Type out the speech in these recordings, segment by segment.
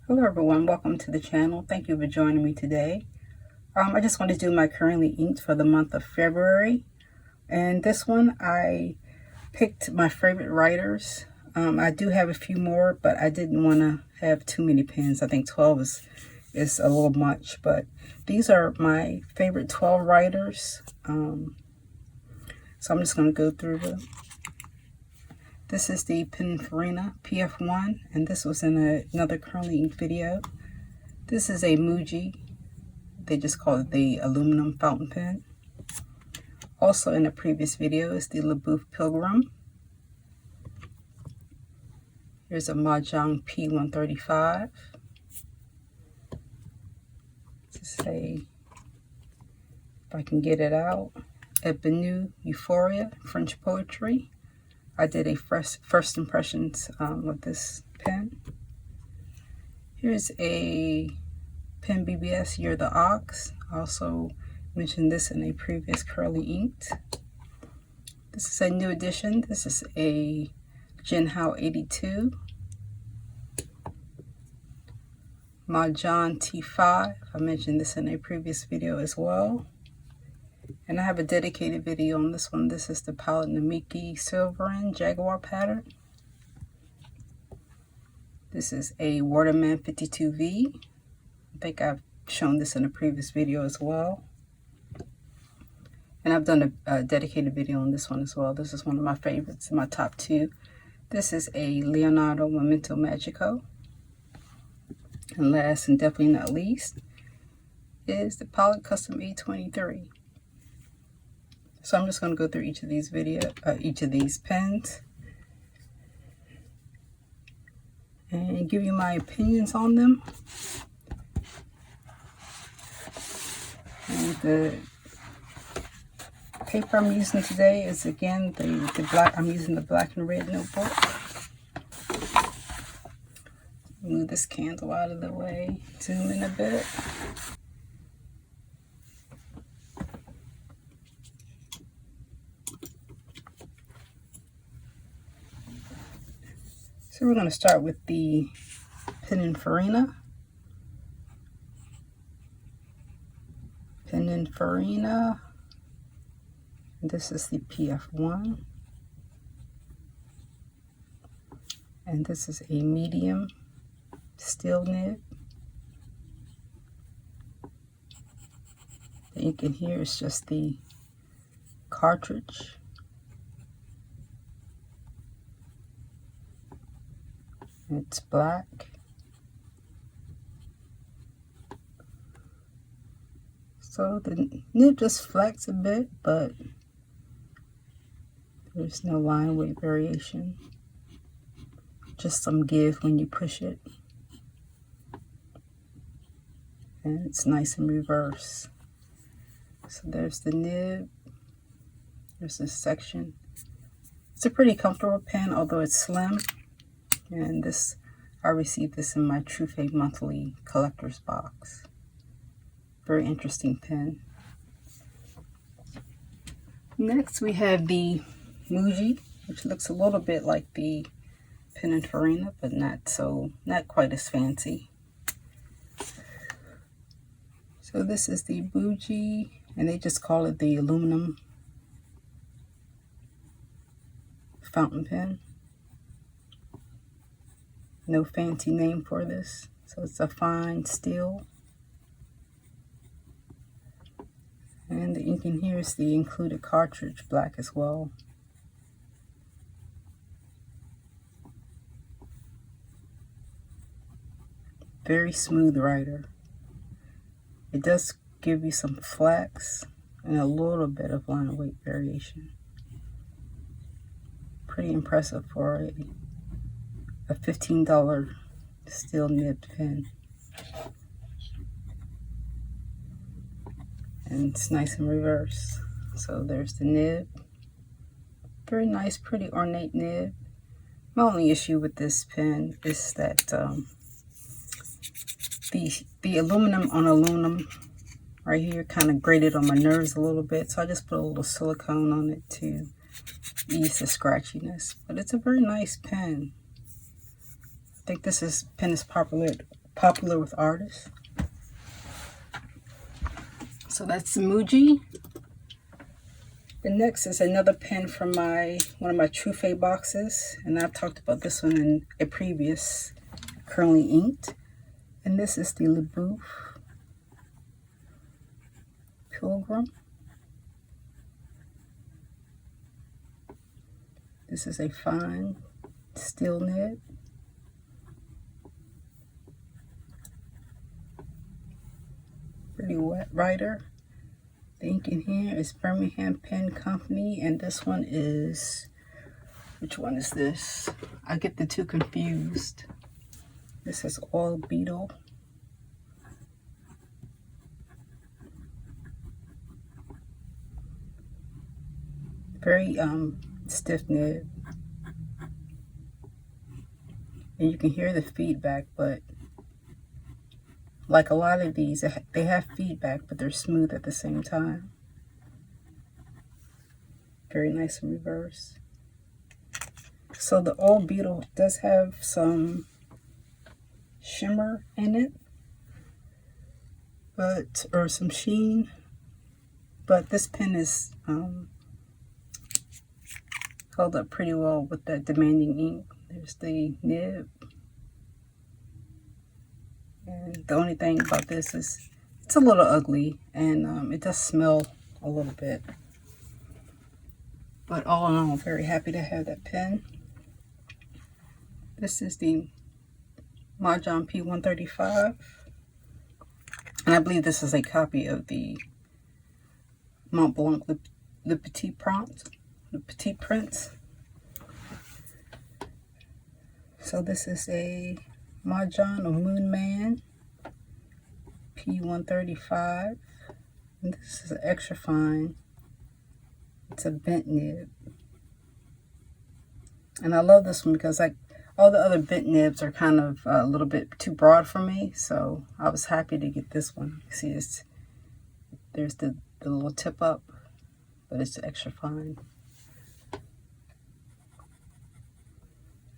Hello everyone, welcome to the channel. Thank you for joining me today. I just want to do my currently inked for the month of February. And this one I picked my favorite writers. I do have a few more, but I didn't want to have too many pens. I think 12 is a little much, but these are my favorite 12 writers. So I'm just going to go through them. This is the Penina PF1, and this was in another currently inked video. This is a Muji. They just call it the aluminum fountain pen. Also in a previous video is the Leboof Pilgrim. Here's a Mahjong P135. Just say, if I can get it out, a Benue Euphoria French poetry. I did a first impressions of this pen. Here's a pen BBS You're the Ox. I also mentioned this in a previous curly inked. This is a new edition. This is a Jinhao 82. Mahjong T5. I mentioned this in a previous video as well. And I have a dedicated video on this one. This is the palette Namiki Silvern Jaguar pattern. This is a Waterman 52V. I think I've shown this in a previous video as well. And I've done a dedicated video on this one as well. This is one of my favorites, my top two. This is a Leonardo Momento Magico. And last and definitely not least is the Palette Custom A23. So I'm just going to go through each of these pens and give you my opinions on them. And the paper I'm using today is again the black. I'm using the black and red notebook. Move this candle out of the way. Zoom in a bit. So we're going to start with the Penina. This is the PF1. And this is a medium steel nib. The ink in here is just the cartridge. It's black. So the nib just flex a bit, but there's no line weight variation. Just some give when you push it. And it's nice and reverse. So there's the nib. There's this section. It's a pretty comfortable pen, although it's slim. And this, I received this in my True Fave monthly collector's box. Very interesting pen. Next we have the Muji, which looks a little bit like the Penina, but not quite as fancy. So this is the Muji, and they just call it the aluminum fountain pen. No fancy name for this. So it's a fine steel. And the ink in here is the included cartridge, black as well. Very smooth writer. It does give you some flex and a little bit of line weight variation. Pretty impressive for a $15 steel nibbed pen. And it's nice and reverse. So there's the nib. Very nice, pretty ornate nib. My only issue with this pen is that the aluminum on aluminum right here kind of grated on my nerves a little bit. So I just put a little silicone on it to ease the scratchiness. But it's a very nice pen. I think this pen is popular with artists. So that's the Muji. The next is another pen from one of my Trufe boxes, and I've talked about this one in a previous currently inked. And this is the Leboof Pilgrim. This is a fine steel nib. Pretty wet writer. The ink in here is Birmingham Pen Company, and this one is, which one is this? I get the two confused. This is Oil Beetle. Very stiff nib. And you can hear the feedback, but like a lot of these, they have feedback, but they're smooth at the same time. Very nice in reverse. So the Oil Beetle does have some shimmer in it, or some sheen, but this pen is held up pretty well with that demanding ink. There's the nib. And the only thing about this is it's a little ugly, and it does smell a little bit. But all in all, I'm very happy to have that pen. This is the Mahjong P135. And I believe this is a copy of the Mont Blanc Le Petit Prince. So this is a Mahjong or Moon Man P135. And this is an extra fine. It's a bent nib. And I love this one because like all the other bent nibs are kind of a little bit too broad for me. So I was happy to get this one. See, there's the little tip up, but it's extra fine.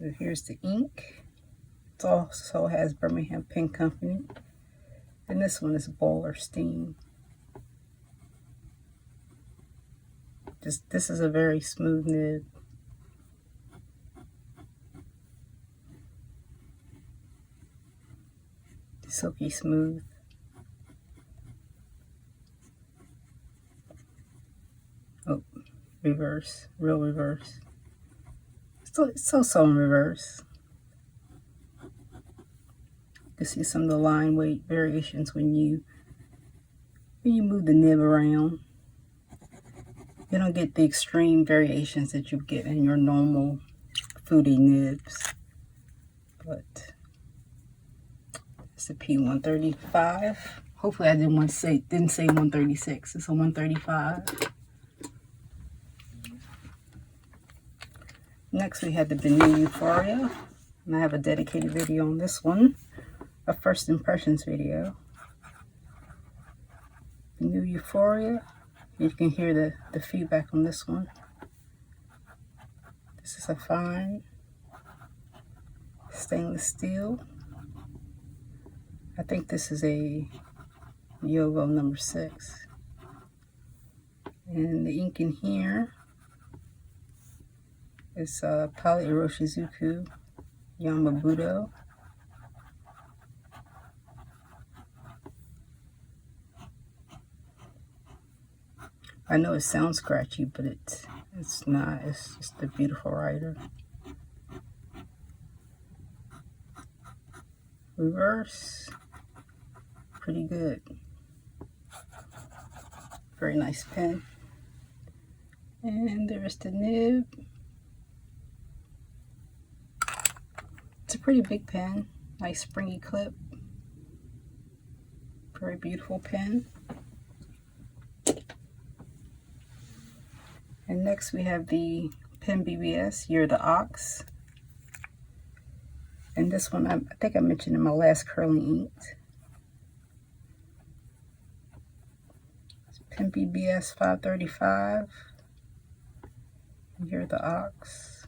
So here's the ink. It also has Birmingham Pen Company. And this one is Boiler Steam. This is a very smooth nib. Silky smooth. Oh, reverse, real reverse. So in reverse. You can see some of the line weight variations when you move the nib around. You don't get the extreme variations that you get in your normal foodie nibs. But it's a P135. Hopefully I didn't say 136. It's a 135. Next we have the Benue Euphoria. And I have a dedicated video on this one. A first impressions video. Benue Euphoria. You can hear the feedback on this one. This is a fine stainless steel. I think this is a Yogo number 6. And the ink in here is Poly Iroshizuku Yamabudo. I know it sounds scratchy, but it's not. It's just a beautiful writer. Reverse, pretty good. Very nice pen. And there's the nib. It's a pretty big pen. Nice springy clip. Very beautiful pen. And next we have the Pen BBS, You're the Ox. And this one, I think I mentioned in my last curling inked. It's Pen BBS 535. You're the Ox.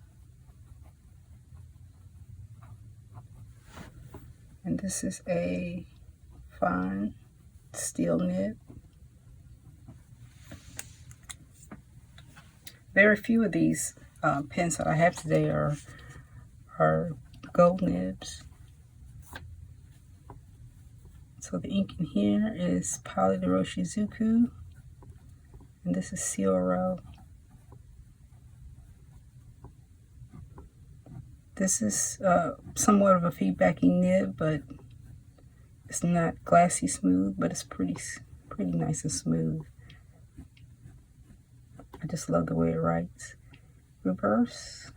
And this is a fine steel nib. Very few of these pens that I have today are gold nibs. So the ink in here is Poly de Roshizuku, and this is Cioro. This is somewhat of a feedbacking nib, but it's not glassy smooth, but it's pretty nice and smooth. I just love the way it writes. Reverse,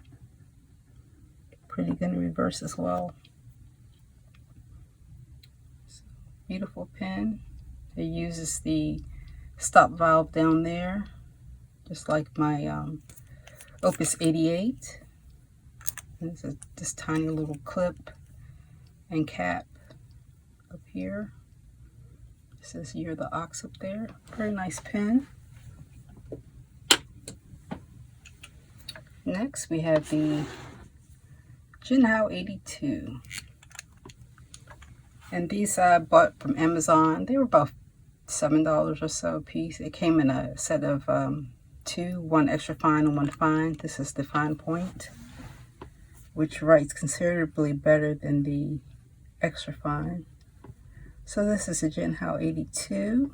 pretty good in reverse as well. Beautiful pen. It uses the stop valve down there, just like my Opus 88. And it's this tiny little clip and cap up here. It says You're the Ox up there. Very nice pen. Next we have the Jinhao 82. And these I bought from Amazon. They were about $7 or so a piece. It came in a set of two, one extra fine and one fine. This is the fine point, which writes considerably better than the extra fine. So this is a Jinhao 82.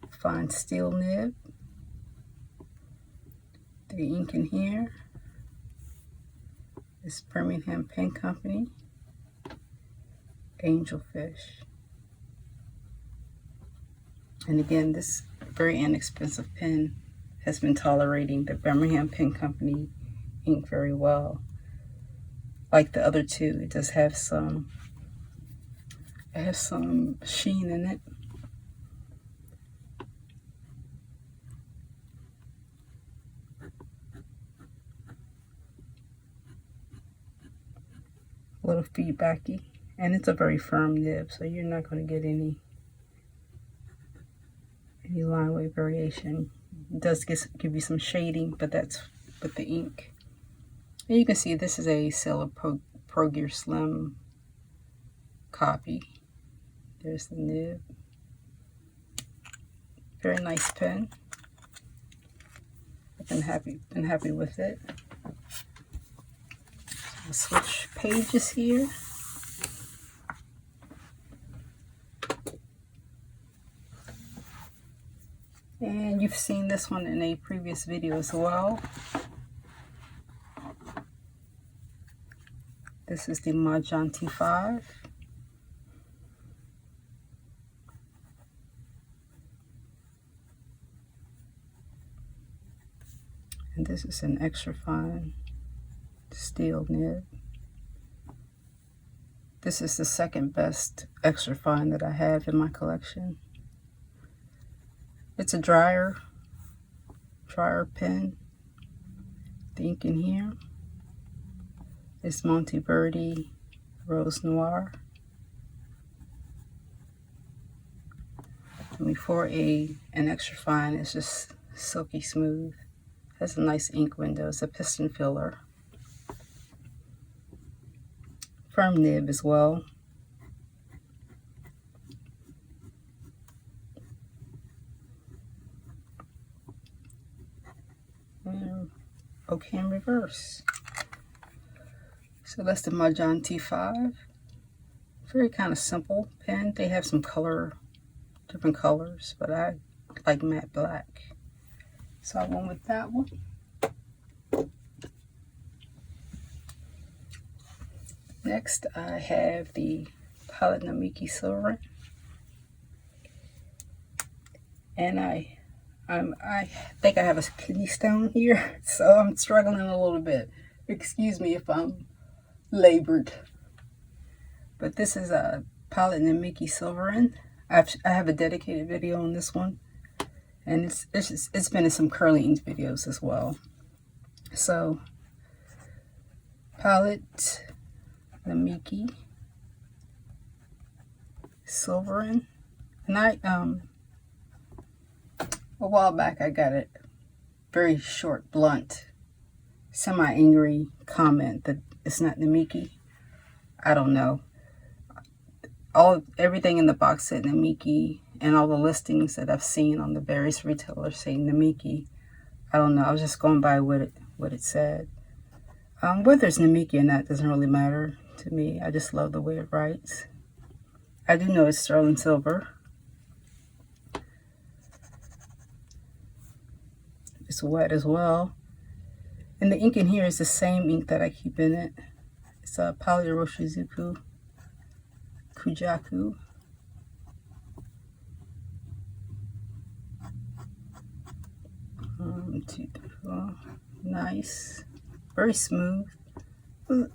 Fine steel nib. The ink in here is Birmingham Pen Company. Angelfish. And again, this very inexpensive pen has been tolerating the Birmingham Pen Company ink very well. Like the other two, it does have some sheen in it. A little feedbacky. And it's a very firm nib, so you're not going to get any line weight variation. It does give you some shading, but that's with the ink. And you can see this is a Sailor Pro Gear Slim copy. There's the nib. Very nice pen. I've been happy with it. I'll switch pages here. And you've seen this one in a previous video as well. This is the Mahjong T5. And this is an extra fine steel nib. This is the second best extra fine that I have in my collection. It's a dryer pen. The ink in here is Monte Verde Rose Noir. And before an extra fine, it's just silky smooth. Has a nice ink window. It's a piston filler. Firm nib as well. Okay, in reverse. So that's the Mahjong T5. Very kind of simple pen. They have some different colors, but I like matte black. So I went with that one. Next, I have the Pilot Namiki Silvern. And I think I have a kidney stone here, so I'm struggling a little bit. Excuse me if I'm labored. But this is a Pilot Namiki Silvern. I have a dedicated video on this one, and it's been in some curly ink videos as well. So Pilot Namiki Silvern, and a while back I got a very short, blunt, semi-angry comment that it's not Namiki. I don't know. Everything in the box said Namiki, and all the listings that I've seen on the various retailers say Namiki. I don't know. I was just going by what it said. Whether it's Namiki or not doesn't really matter to me. I just love the way it writes. I do know it's sterling silver. It's wet as well. And the ink in here is the same ink that I keep in it. It's a Polyuroshizuku Kujaku. Nice. Very smooth. A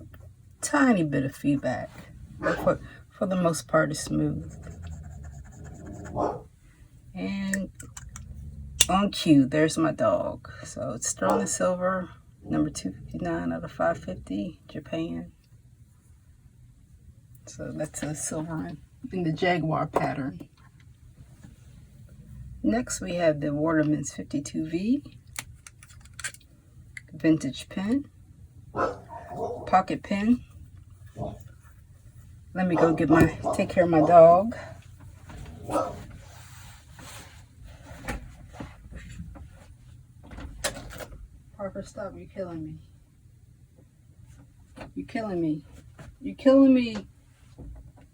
tiny bit of feedback. But for the most part, it's smooth. And on cue, there's my dog. So it's sterling silver, number 259 out of 550, Japan. So that's a Silvern in the Jaguar pattern. Next we have the Waterman's 52V, vintage pen, pocket pen. Let me go take care of my dog. Parker, stop, you're killing me. You're killing me. You're killing me.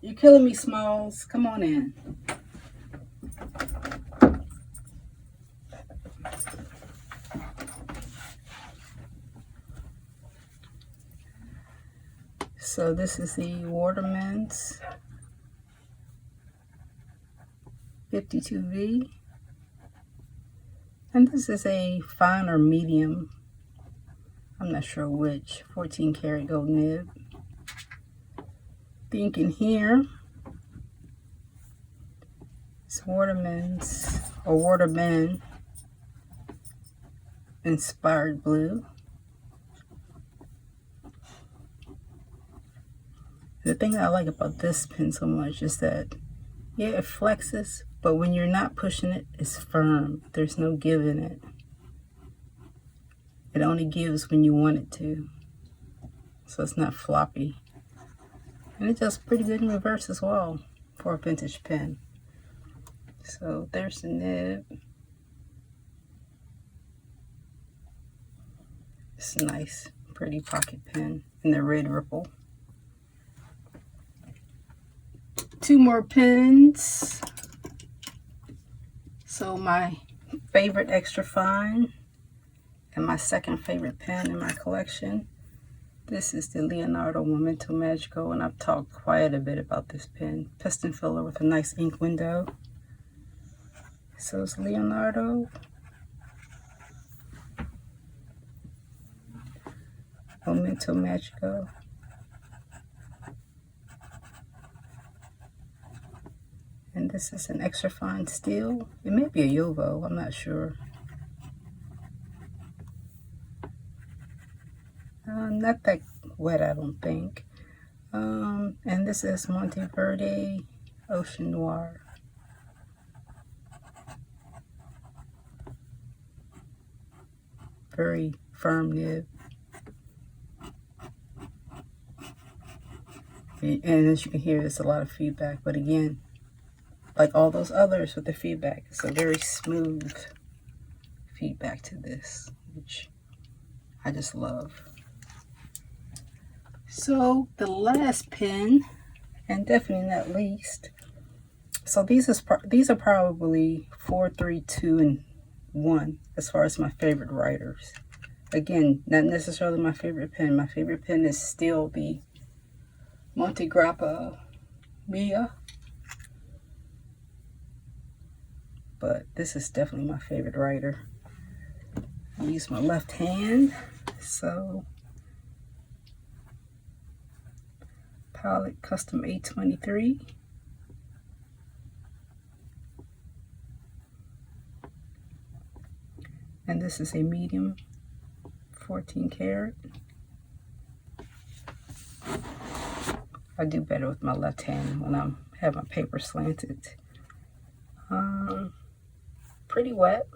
You're killing me, Smalls. Come on in. So this is the Waterman's 52V. And this is a fine or medium. I'm not sure which. 14 karat gold nib. The ink in here is Waterman's or Waterman inspired blue. The thing that I like about this pen so much is that, yeah, it flexes, but when you're not pushing it, it's firm. There's no give in it. It only gives when you want it to. So it's not floppy. And it does pretty good in reverse as well for a vintage pen. So there's the nib. It's a nice, pretty pocket pen in the red ripple. Two more pens. So my favorite extra fine and my second favorite pen in my collection. This is the Leonardo Momento Magico, and I've talked quite a bit about this pen. Piston filler with a nice ink window. So it's Leonardo Momento Magico. And this is an extra fine steel. It may be a Yovo, I'm not sure. Not that wet, I don't think. And this is Monteverde Ocean Noir. Very firm nib. And as you can hear, there's a lot of feedback. But again, like all those others with the feedback, it's a very smooth feedback to this, which I just love. So the last pen, and definitely not least, so these are probably 4, 3, 2, and 1 as far as my favorite writers. Again, not necessarily my favorite pen. My favorite pen is still the Montegrappa Mia, but this is definitely my favorite writer. I use my left hand, so Pilot Custom 823. And this is a medium 14 karat. I do better with my left hand when I have my paper slanted. Pretty wet.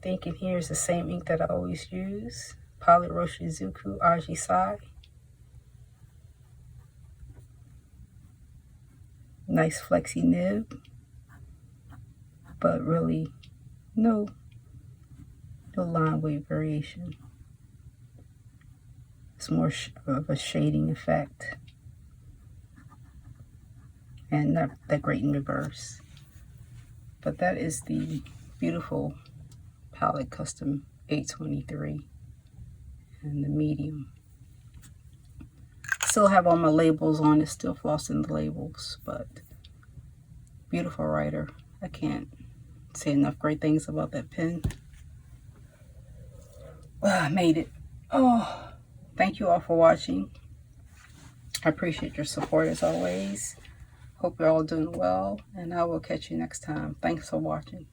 The ink in here is the same ink that I always use. Polyuroshizuku Ajisai. Nice flexy nib, but really no line weight variation. It's more of a shading effect, and not that great in reverse. But that is the beautiful Palette Custom 823 and the medium. Still have all my labels on it, still flossing the labels, but beautiful writer. I can't say enough great things about that pen. Well, I made it. Oh, thank you all for watching. I appreciate your support as always. Hope you're all doing well, and I will catch you next time. Thanks for watching.